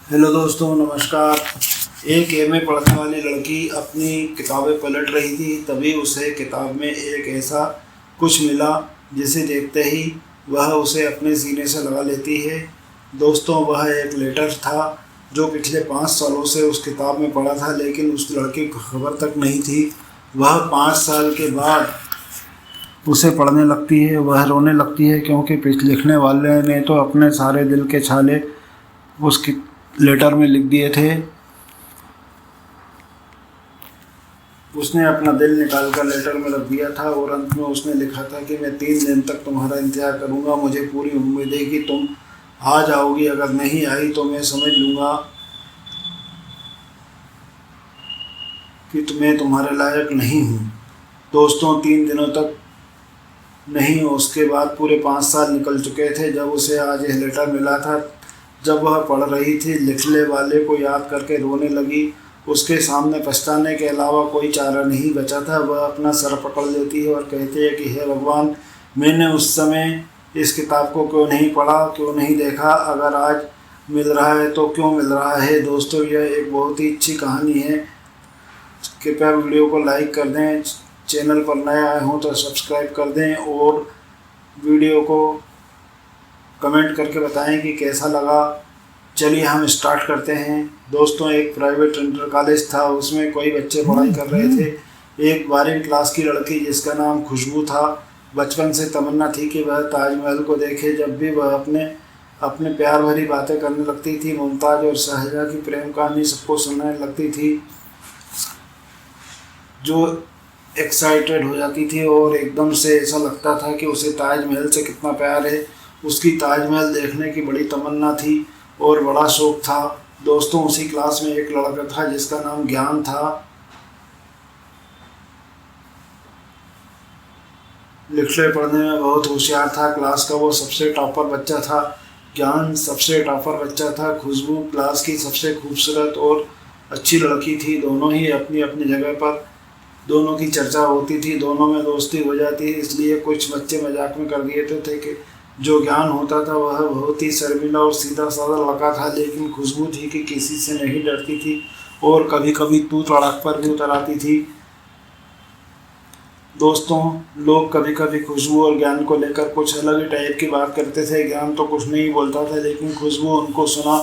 Hello दोस्तों, नमस्कार। एक एमए पढ़ने वाली लड़की अपनी किताबें पलट रही थी, तभी उसे किताब में एक ऐसा कुछ मिला जिसे देखते ही वह उसे अपने सीने से लगा लेती है। दोस्तों, वह एक लेटर था जो पिछले 5 सालों से उस किताब में पढ़ा था, लेकिन उस लड़की को खबर तक नहीं थी। वह 5 साल के बाद उसे पढ़ने लगती है। वह रोने लगती है क्योंकि लिखने वाले ने तो अपने सारे दिल के छाले उसकी लेटर में लिख दिए थे। उसने अपना दिल निकाल कर लेटर में रख दिया था और अंत में उसने लिखा था कि मैं 3 दिन तक तुम्हारा इंतजार करूंगा। मुझे पूरी उम्मीद है कि तुम आ जाओगी। अगर नहीं आई तो मैं समझ लूँगा कि मैं तुम्हारे लायक नहीं हूँ। दोस्तों, 3 दिनों तक नहीं, उसके बाद पूरे 5 साल निकल चुके थे जब उसे आज यह लेटर मिला था। जब वह पढ़ रही थी, लिखने वाले को याद करके रोने लगी। उसके सामने पछताने के अलावा कोई चारा नहीं बचा था। वह अपना सर पकड़ लेती है और कहती है कि हे भगवान, मैंने उस समय इस किताब को क्यों नहीं पढ़ा, क्यों नहीं देखा। अगर आज मिल रहा है तो क्यों मिल रहा है। दोस्तों, यह एक बहुत ही अच्छी कहानी है। कृपया वीडियो को लाइक कर दें, चैनल पर नए आए हों तो सब्सक्राइब कर दें और वीडियो को कमेंट करके बताएं कि कैसा लगा। चलिए हम स्टार्ट करते हैं। दोस्तों, एक प्राइवेट इंटर कॉलेज था, उसमें कोई बच्चे पढ़ाई कर रहे थे। एक 12वीं क्लास की लड़की जिसका नाम खुशबू था, बचपन से तमन्ना थी कि वह ताजमहल को देखे। जब भी वह अपने प्यार भरी बातें करने लगती थी, मुमताज़ और शाहजहाँ की प्रेम कहानी सबको सुनाने लगती थी, जो एक्साइटेड हो जाती थी और एकदम से ऐसा लगता था कि उसे ताजमहल से कितना प्यार है। उसकी ताजमहल देखने की बड़ी तमन्ना थी और बड़ा शौक था। दोस्तों, उसी क्लास में एक लड़का था जिसका नाम ज्ञान था। लिखने पढ़ने में बहुत होशियार था। क्लास का वो सबसे टॉपर बच्चा था। ज्ञान सबसे टॉपर बच्चा था। खुशबू क्लास की सबसे खूबसूरत और अच्छी लड़की थी। दोनों ही अपनी अपनी जगह पर, दोनों की चर्चा होती थी, दोनों में दोस्ती हो जाती है। इसलिए कुछ बच्चे मजाक में कर दिए थे कि जो ज्ञान होता था वह बहुत ही शर्मीला और सीधा साधा लड़का था, लेकिन खुशबू थी कि किसी से नहीं डरती थी और कभी कभी तू तड़ाक पर भी उतर आती थी। दोस्तों, लोग कभी कभी खुशबू और ज्ञान को लेकर कुछ अलग ही टाइप की बात करते थे। ज्ञान तो कुछ नहीं बोलता था, लेकिन खुशबू उनको सुना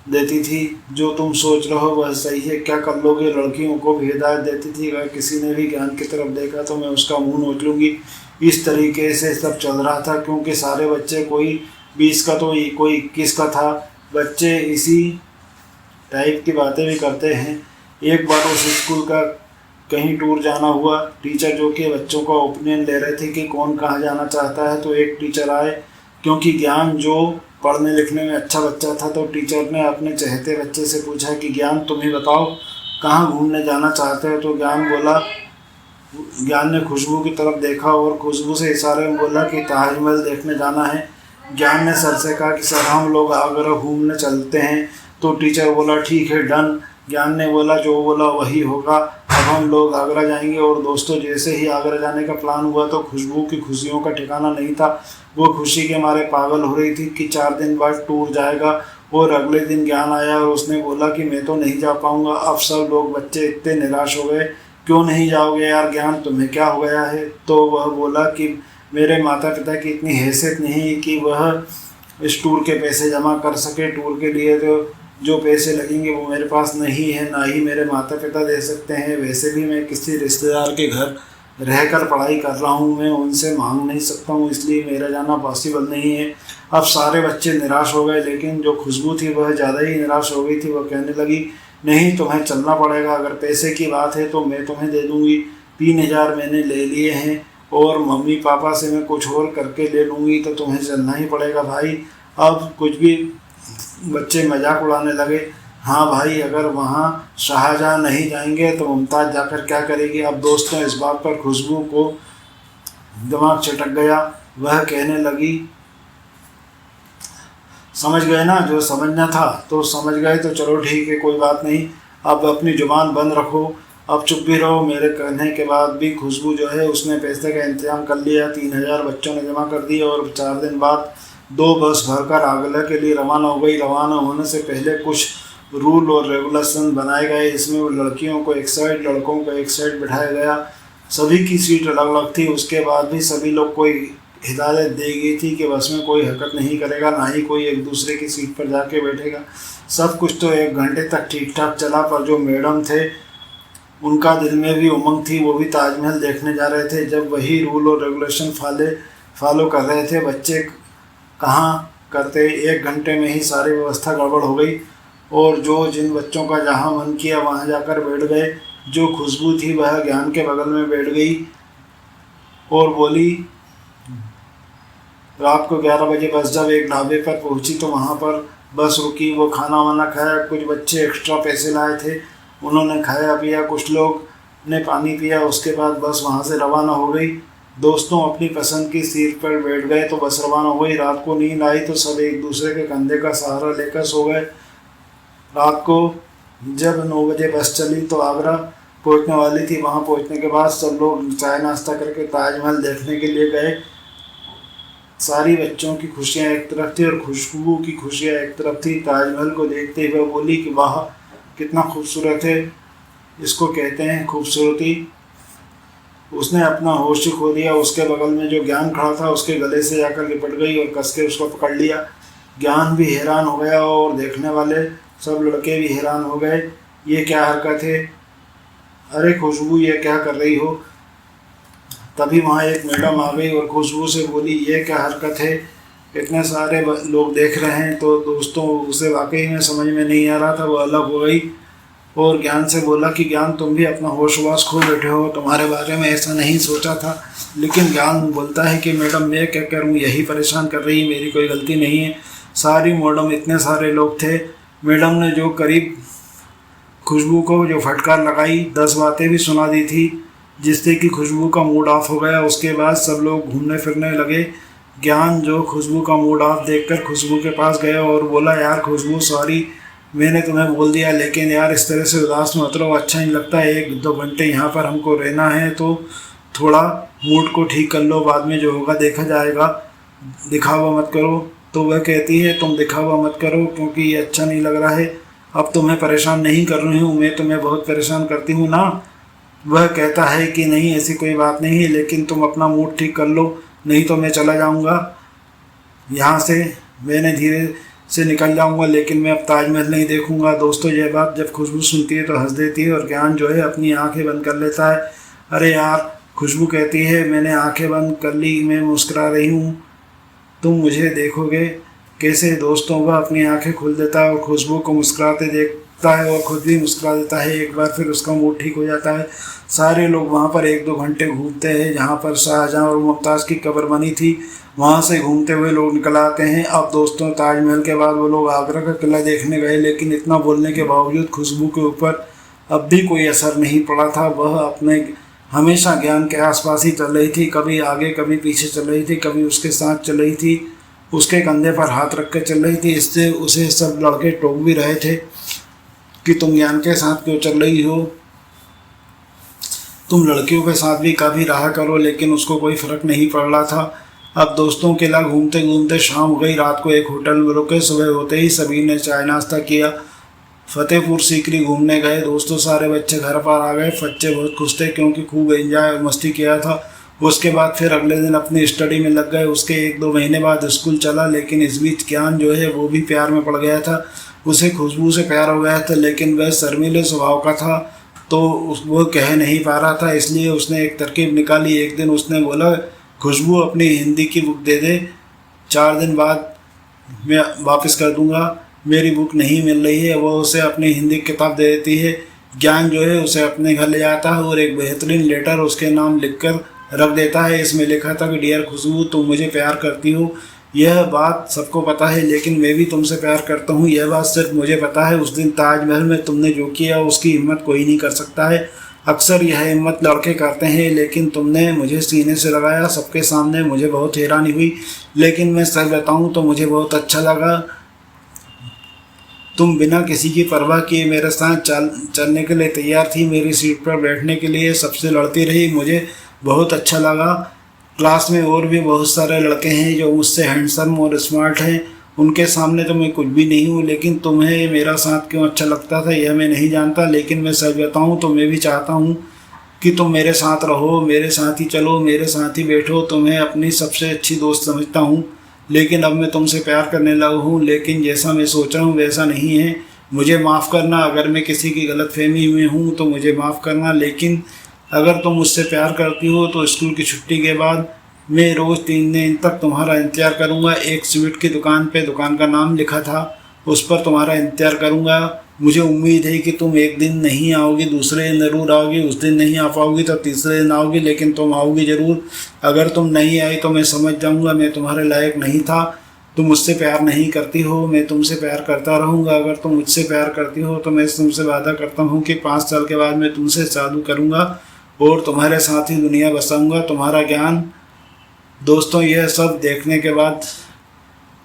देती थी। जो तुम सोच रहे हो वह सही है, क्या कर लोगे। लड़कियों को भी हिदायत देती थी, अगर किसी ने भी ज्ञान की तरफ देखा तो मैं उसका मुंह नोच लूँगी। इस तरीके से सब चल रहा था क्योंकि सारे बच्चे, कोई 20 का तो कोई 21 का था। बच्चे इसी टाइप की बातें भी करते हैं। एक बार उस स्कूल का कहीं टूर जाना हुआ। टीचर जो कि बच्चों का ओपिनियन ले रहे थे कि कौन कहाँ जाना चाहता है, तो एक टीचर आए। क्योंकि ज्ञान जो पढ़ने लिखने में अच्छा बच्चा था, तो टीचर ने अपने चहेते बच्चे से पूछा कि ज्ञान, तुम ही बताओ कहाँ घूमने जाना चाहते हो। तो ज्ञान ने खुशबू की तरफ देखा और खुशबू से इशारे में बोला कि ताजमहल देखने जाना है। ज्ञान ने सर से कहा कि सर, हम लोग आगरा घूमने चलते हैं। तो टीचर बोला ठीक है, डन। ज्ञान ने बोला जो बोला वही होगा, अब हम लोग आगरा जाएंगे। और दोस्तों, जैसे ही आगरा जाने का प्लान हुआ तो खुशबू की खुशियों का ठिकाना नहीं था। वो खुशी के मारे पागल हो रही थी कि 4 दिन बाद टूर जाएगा। और अगले दिन ज्ञान आया और उसने बोला कि मैं तो नहीं जा पाऊंगा। अब सब लोग, बच्चे इतने निराश हो गए। क्यों नहीं जाओगे यार ज्ञान, तुम्हें क्या हो गया है। तो वह बोला कि मेरे माता पिता की इतनी हैसियत नहीं कि वह इस टूर के पैसे जमा कर सके। टूर के लिए तो जो पैसे लगेंगे वो मेरे पास नहीं है, ना ही मेरे माता पिता दे सकते हैं। वैसे भी मैं किसी रिश्तेदार के घर रहकर पढ़ाई कर रहा हूँ, मैं उनसे मांग नहीं सकता हूँ, इसलिए मेरा जाना पॉसिबल नहीं है। अब सारे बच्चे निराश हो गए, लेकिन जो खुशबू थी वह ज़्यादा ही निराश हो गई थी। वह कहने लगी, नहीं, तुम्हें चलना पड़ेगा। अगर पैसे की बात है तो मैं तुम्हें दे दूँगी। 3000 मैंने ले लिए हैं और मम्मी पापा से मैं कुछ और करके ले लूँगी, तो तुम्हें चलना ही पड़ेगा भाई। अब कुछ भी बच्चे मजाक उड़ाने लगे। हाँ भाई, अगर वहाँ शाहजहाँ नहीं जाएंगे तो मुमताज़ जाकर क्या करेगी। अब दोस्तों, इस बात पर खुशबू को दिमाग चटक गया। वह कहने लगी, समझ गए ना, जो समझना था तो समझ गए, तो चलो ठीक है, कोई बात नहीं। अब अपनी ज़ुबान बंद रखो, अब चुप भी रहो। मेरे कहने के बाद भी खुशबू जो है उसने पैसे का इंतजाम कर लिया। 3000 बच्चों ने जमा कर दिए और 4 दिन बाद दो बस भरकर आगरा के लिए रवाना हो गई। रवाना होने से पहले कुछ रूल और रेगुलेशन बनाए गए। इसमें वो लड़कियों को एक साइड, लड़कों को एक साइड बिठाया गया। सभी की सीट अलग अलग थी। उसके बाद भी सभी लोग कोई हिदायत दी गई थी कि बस में कोई हरकत नहीं करेगा, ना ही कोई एक दूसरे की सीट पर जाके बैठेगा। सब कुछ तो 1 घंटे तक ठीक ठाक चला, पर जो मैडम थे उनका दिल में भी उमंग थी। वो भी ताजमहल देखने जा रहे थे। जब वही रूल और रेगुलेशन फॉलो कर रहे थे, बच्चे कहाँ करते, 1 घंटे में ही सारी व्यवस्था गड़बड़ हो गई। और जिन बच्चों का जहाँ मन किया वहाँ जाकर बैठ गए। जो खुशबू थी वह ज्ञान के बगल में बैठ गई और बोली, रात को 11 बजे बस जब एक ढाबे पर पहुंची तो वहाँ पर बस रुकी। वो खाना वाना खाया। कुछ बच्चे एक्स्ट्रा पैसे लाए थे, उन्होंने खाया पिया। कुछ लोग ने पानी पिया। उसके बाद बस वहाँ से रवाना हो गई। दोस्तों अपनी पसंद की सीट पर बैठ गए तो बस रवाना हो गई। रात को नींद आई तो सब एक दूसरे के कंधे का सहारा लेकर सो गए। रात को जब 9 बजे बस चली तो आगरा पहुंचने वाली थी। वहां पहुंचने के बाद सब लोग चाय नाश्ता करके ताजमहल देखने के लिए गए। सारी बच्चों की खुशियां एक तरफ थी और खुशबू की खुशियां एक तरफ थी। ताजमहल को देखते हुए बोली कि वाह कितना खूबसूरत है, इसको कहते हैं खूबसूरती। उसने अपना होश ही खो दिया। उसके बगल में जो ज्ञान खड़ा था उसके गले से जाकर लिपट गई और कस के उसको पकड़ लिया। ज्ञान भी हैरान हो गया और देखने वाले सब लड़के भी हैरान हो गए। ये क्या हरकत है, अरे खुशबू ये क्या कर रही हो। तभी वहाँ एक मैडम आ गई और खुशबू से बोली, ये क्या हरकत है, इतने सारे लोग देख रहे हैं। तो दोस्तों उसे वाकई में समझ में नहीं आ रहा था। वो अलग हो गई और ज्ञान से बोला कि ज्ञान तुम भी अपना होश वाश खो बैठे हो, तुम्हारे बारे में ऐसा नहीं सोचा था। लेकिन ज्ञान बोलता है कि मैडम मैं क्या करूँ, यही परेशान कर रही है, मेरी कोई गलती नहीं है। सारी मैडम इतने सारे लोग थे। मैडम ने जो करीब खुशबू को जो फटकार लगाई, 10 बातें भी सुना दी थी, जिससे कि खुशबू का मूड ऑफ हो गया। उसके बाद सब लोग घूमने फिरने लगे। ज्ञान जो खुशबू का मूड ऑफ देखकर खुशबू के पास गया और बोला, यार खुशबू सॉरी, मैंने तुम्हें बोल दिया, लेकिन यार इस तरह से उदास मत रहो, अच्छा नहीं लगता। 1-2 घंटे यहाँ पर हमको रहना है, तो थोड़ा मूड को ठीक कर लो, बाद में जो होगा देखा जाएगा, दिखावा मत करो। तो वह कहती है, तुम दिखावा मत करो क्योंकि ये अच्छा नहीं लग रहा है। अब तुम्हें परेशान नहीं कर रही हूँ, मैं तुम्हें बहुत परेशान करती हूँ ना। वह कहता है कि नहीं ऐसी कोई बात नहीं है, लेकिन तुम अपना मूड ठीक कर लो, नहीं तो मैं चला जाऊँगा यहाँ से, मैंने धीरे से निकल जाऊँगा, लेकिन मैं अब ताजमहल नहीं देखूँगा। दोस्तों यह बात जब खुशबू सुनती है तो हंस देती है और ज्ञान जो है अपनी आंखें बंद कर लेता है। अरे यार, खुशबू कहती है, मैंने आंखें बंद कर ली, मैं मुस्कुरा रही हूँ, तुम मुझे देखोगे कैसे। दोस्तों वह अपनी आंखें खोल देता है और खुशबू को मुस्कुराते देखता है और खुद भी मुस्कुरा देता है। एक बार फिर उसका मूड ठीक हो जाता है। सारे लोग वहाँ पर 1-2 घंटे घूमते हैं। जहाँ पर शाहजहाँ और मुमताज़ की कब्र बनी थी, वहाँ से घूमते हुए लोग निकल आते हैं। अब दोस्तों ताजमहल के बाद वो लोग आगरा का किला देखने गए, लेकिन इतना बोलने के बावजूद खुशबू के ऊपर अब भी कोई असर नहीं पड़ा था। वह अपने हमेशा ज्ञान के आसपास ही चल रही थी, कभी आगे कभी पीछे चल रही थी, कभी उसके साथ चल रही थी, उसके कंधे पर हाथ रख कर चल रही थी। इससे उसे सब लड़के टोक भी रहे थे कि तुम ज्ञान के साथ क्यों चल रही हो, तुम लड़कियों के साथ भी कभी रहा करो, लेकिन उसको कोई फ़र्क नहीं पड़ रहा था। अब दोस्तों के लाग घूमते घूमते शाम हो गई। रात को एक होटल में रुके। सुबह होते ही सभी ने चाय नाश्ता किया। फतेहपुर सीकरी घूमने गए। दोस्तों सारे बच्चे घर पर आ गए। बच्चे बहुत खुश थे क्योंकि खूब एंजॉय और मस्ती किया था। उसके बाद फिर अगले दिन अपनी स्टडी में लग गए। उसके 1-2 महीने बाद स्कूल चला, लेकिन इस बीच ज्ञान जो है वो भी प्यार में पड़ गया था। उसे खुशबू से प्यार हो गया था, लेकिन वह शर्मीले स्वभाव का था तो वो कह नहीं पा रहा था। इसलिए उसने एक तरकीब निकाली। एक दिन उसने बोला, खुशबू अपनी हिंदी की बुक दे दे, 4 दिन बाद मैं वापस कर दूंगा, मेरी बुक नहीं मिल रही है। वो उसे अपनी हिंदी किताब दे देती है। ज्ञान जो है उसे अपने घर ले जाता है और एक बेहतरीन लेटर उसके नाम लिखकर रख देता है। इसमें लिखा था कि डियर खुशबू, तुम मुझे प्यार करती हो, यह बात सबको पता है, लेकिन मैं भी तुमसे प्यार करता हूँ, यह बात सिर्फ मुझे पता है। उस दिन ताजमहल में तुमने जो किया उसकी हिम्मत कोई नहीं कर सकता है। अक्सर यह हिम्मत लड़के करते हैं, लेकिन तुमने मुझे सीने से लगाया सबके सामने। मुझे बहुत हैरानी हुई, लेकिन मैं सच बताऊँ तो मुझे बहुत अच्छा लगा। तुम बिना किसी की परवाह किए मेरे साथ चलने के लिए तैयार थी, मेरी सीट पर बैठने के लिए सबसे लड़ती रही, मुझे बहुत अच्छा लगा। क्लास में और भी बहुत सारे लड़के हैं जो मुझसे हैंडसम और स्मार्ट हैं, उनके सामने तो मैं कुछ भी नहीं हूँ, लेकिन तुम्हें मेरा साथ क्यों अच्छा लगता था यह मैं नहीं जानता। लेकिन मैं सच बताऊँ तो मैं भी चाहता हूँ कि तुम मेरे साथ रहो, मेरे साथ ही चलो, मेरे साथ ही बैठो। तुम्हें अपनी सबसे अच्छी दोस्त समझता हूँ, लेकिन अब मैं तुमसे प्यार करने लगा हूँ। लेकिन जैसा मैं सोच रहा हूँ वैसा नहीं है। मुझे माफ़ करना, अगर मैं किसी की गलतफहमी में हूँ तो मुझे माफ़ करना। लेकिन अगर तुम मुझसे प्यार करती हो तो स्कूल की छुट्टी के बाद मैं रोज़ 3 दिन तक तुम्हारा इंतज़ार करूँगा। एक स्वीट की दुकान पे दुकान का नाम लिखा था, उस पर तुम्हारा इंतज़ार करूँगा। मुझे उम्मीद है कि तुम एक दिन नहीं आओगी, दूसरे दिन ज़रूर आओगी, उस दिन नहीं आ पाओगी तो तीसरे दिन आओगी, लेकिन तुम आओगी ज़रूर। अगर तुम नहीं आई तो मैं समझ जाऊँगा मैं तुम्हारे लायक नहीं था, तुम मुझसे प्यार नहीं करती हो। मैं तुमसे प्यार करता रहूँगा। अगर तुम मुझसे प्यार करती हो तो मैं तुमसे वादा करता हूँ कि 5 साल के बाद मैं तुमसे शादी करूँगा और तुम्हारे साथ ही दुनिया बसाऊँगा। तुम्हारा ज्ञान। दोस्तों यह सब देखने के बाद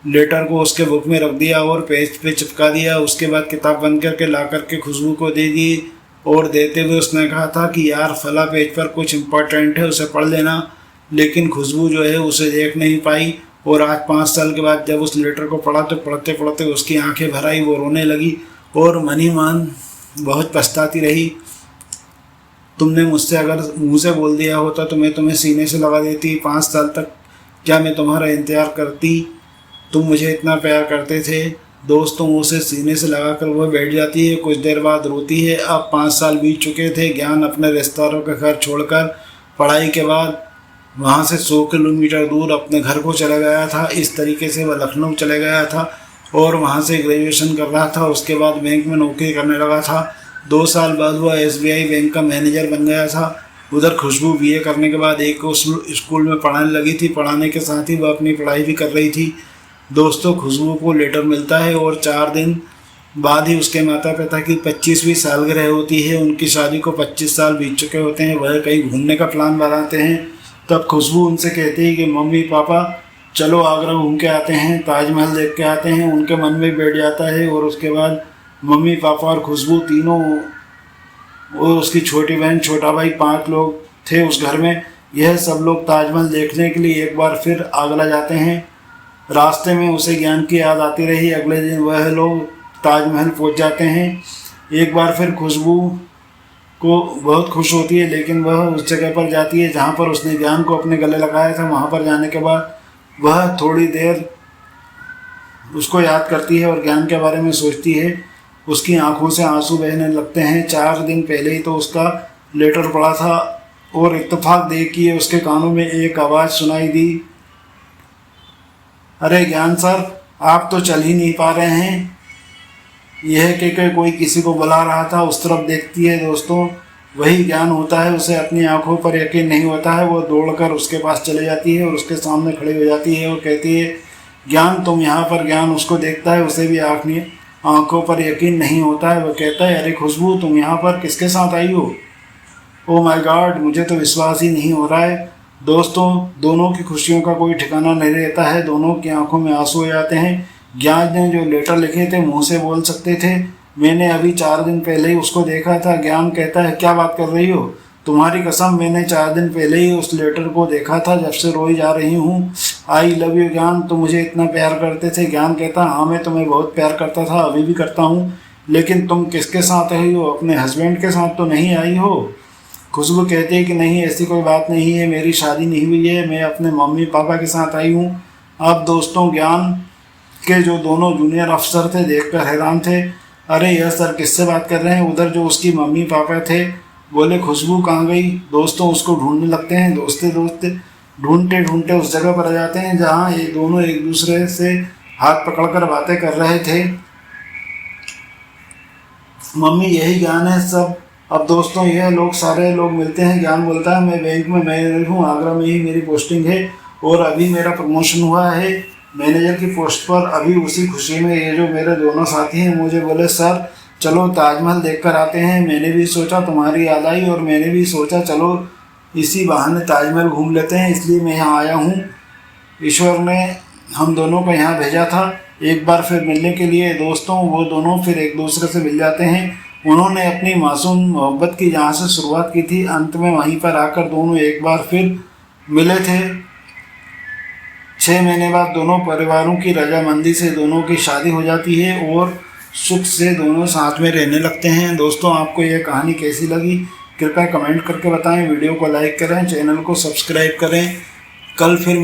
लेटर को उसके बुक में रख दिया और पेज पे चिपका दिया। उसके बाद किताब बंद करके ला करके खुशबू को दे दी और देते हुए उसने कहा था कि यार फला पेज पर कुछ इम्पोर्टेंट है, उसे पढ़ लेना। लेकिन खुशबू जो है उसे देख नहीं पाई और आज 5 साल के बाद जब उस लेटर को पढ़ा तो पढ़ते पढ़ते उसकी आंखें भर आई, वो रोने लगी और मन ही मन बहुत पछताती रही। तुमने मुझसे अगर मुँह से बोल दिया होता तो मैं तुम्हें सीने से लगा देती। 5 साल तक क्या मैं तुम्हारा इंतज़ार करती? तुम मुझे इतना प्यार करते थे। दोस्तों उसे सीने से लगाकर वह बैठ जाती है, कुछ देर बाद रोती है। अब 5 साल बीत चुके थे। ज्ञान अपने रिश्तेदारों का घर छोड़कर पढ़ाई के बाद वहाँ से 100 किलोमीटर दूर अपने घर को चला गया था। इस तरीके से वह लखनऊ चले गया था और वहाँ से ग्रेजुएशन कर रहा था। उसके बाद बैंक में नौकरी करने लगा था। 2 साल बाद वह SBI बैंक का मैनेजर बन गया था। उधर खुशबू BA करने के बाद एक स्कूल में पढ़ाने लगी थी। पढ़ाने के साथ ही वह अपनी पढ़ाई भी कर रही थी। दोस्तों खुशबू को लेटर मिलता है और 4 दिन बाद ही उसके माता पिता की 25वीं सालगिरह होती है। उनकी शादी को 25 साल बीत चुके होते हैं। वह कहीं घूमने का प्लान बनाते हैं। तब खुशबू उनसे कहती है कि मम्मी पापा चलो आगरा घूम के आते हैं, ताजमहल देख के आते हैं। उनके मन में बैठ जाता है और उसके बाद मम्मी पापा और खुशबू तीनों और उसकी छोटी बहन छोटा भाई 5 लोग थे उस घर में। यह सब लोग ताजमहल देखने के लिए एक बार फिर आगरा जाते हैं। रास्ते में उसे ज्ञान की याद आती रही। अगले दिन वह लोग ताजमहल पहुंच जाते हैं। एक बार फिर खुशबू को बहुत खुश होती है, लेकिन वह उस जगह पर जाती है जहां पर उसने ज्ञान को अपने गले लगाया था। वहां पर जाने के बाद वह थोड़ी देर उसको याद करती है और ज्ञान के बारे में सोचती है। उसकी आंखों से आंसू बहने लगते हैं। 4 दिन पहले ही तो उसका लेटर पढ़ा था और इत्तेफाक देखिए उसके कानों में एक आवाज़ सुनाई दी, अरे ज्ञान सर आप तो चल ही नहीं पा रहे हैं। यह कहकर कोई किसी को बुला रहा था। उस तरफ देखती है दोस्तों, वही ज्ञान होता है। उसे अपनी आंखों पर यकीन नहीं होता है। वो दौड़कर उसके पास चले जाती है और उसके सामने खड़ी हो जाती है और कहती है ज्ञान तुम यहाँ पर। ज्ञान उसको देखता है, उसे भी आंखों पर यकीन नहीं होता है। वो कहता है अरे खुशबू तुम यहाँ पर किसके साथ आई हो? ओ माय गॉड, मुझे तो विश्वास ही नहीं हो रहा है। दोस्तों दोनों की खुशियों का कोई ठिकाना नहीं रहता है। दोनों की आंखों में आंसू हो जाते हैं। ज्ञान ने जो लेटर लिखे थे मुंह से बोल सकते थे। मैंने अभी 4 दिन पहले ही उसको देखा था। ज्ञान कहता है क्या बात कर रही हो? तुम्हारी कसम मैंने 4 दिन पहले ही उस लेटर को देखा था, जब से रोई जा रही हूँ। आई लव यू ज्ञान, तुम मुझे इतना प्यार करते थे। ज्ञान कहता हाँ मैं तुम्हें बहुत प्यार करता था, अभी भी करता हूँ। लेकिन तुम किसके साथ आई हो? अपने हस्बैंड के साथ तो नहीं आई हो? खुशबू कहती है कि नहीं ऐसी कोई बात नहीं है, मेरी शादी नहीं हुई है, मैं अपने मम्मी पापा के साथ आई हूँ। अब दोस्तों ज्ञान के जो दोनों जूनियर अफसर थे देखकर हैरान थे। अरे यह सर किससे बात कर रहे हैं? उधर जो उसकी मम्मी पापा थे बोले खुशबू कहाँ गई? दोस्तों उसको ढूंढने लगते हैं। दोस्ते ढूंढते ढूंढते उस जगह पर आ जाते हैं जहाँ ये दोनों एक दूसरे से हाथ पकड़कर बातें कर रहे थे। मम्मी यही ज्ञान है सब। अब दोस्तों यह लोग सारे लोग मिलते हैं। ज्ञान बोलता है मैं बैंक में मैनेजर हूँ, आगरा में ही मेरी पोस्टिंग है और अभी मेरा प्रमोशन हुआ है मैनेजर की पोस्ट पर। अभी उसी खुशी में ये जो मेरे दोनों साथी हैं मुझे बोले सर चलो ताजमहल देखकर आते हैं। मैंने भी सोचा तुम्हारी याद आई और मैंने भी सोचा चलो इसी बहाने ताजमहल घूम लेते हैं, इसलिए मैं यहाँ आया हूँ। ईश्वर ने हम दोनों को यहाँ भेजा था एक बार फिर मिलने के लिए। दोस्तों वो दोनों फिर एक दूसरे से मिल जाते हैं। उन्होंने अपनी मासूम मोहब्बत की जहाँ से शुरुआत की थी अंत में वहीं पर आकर दोनों एक बार फिर मिले थे। 6 महीने बाद दोनों परिवारों की रजामंदी से दोनों की शादी हो जाती है और सुख से दोनों साथ में रहने लगते हैं। दोस्तों, आपको यह कहानी कैसी लगी कृपया कमेंट करके बताएं। वीडियो को लाइक करें, चैनल को सब्सक्राइब करें। कल फिर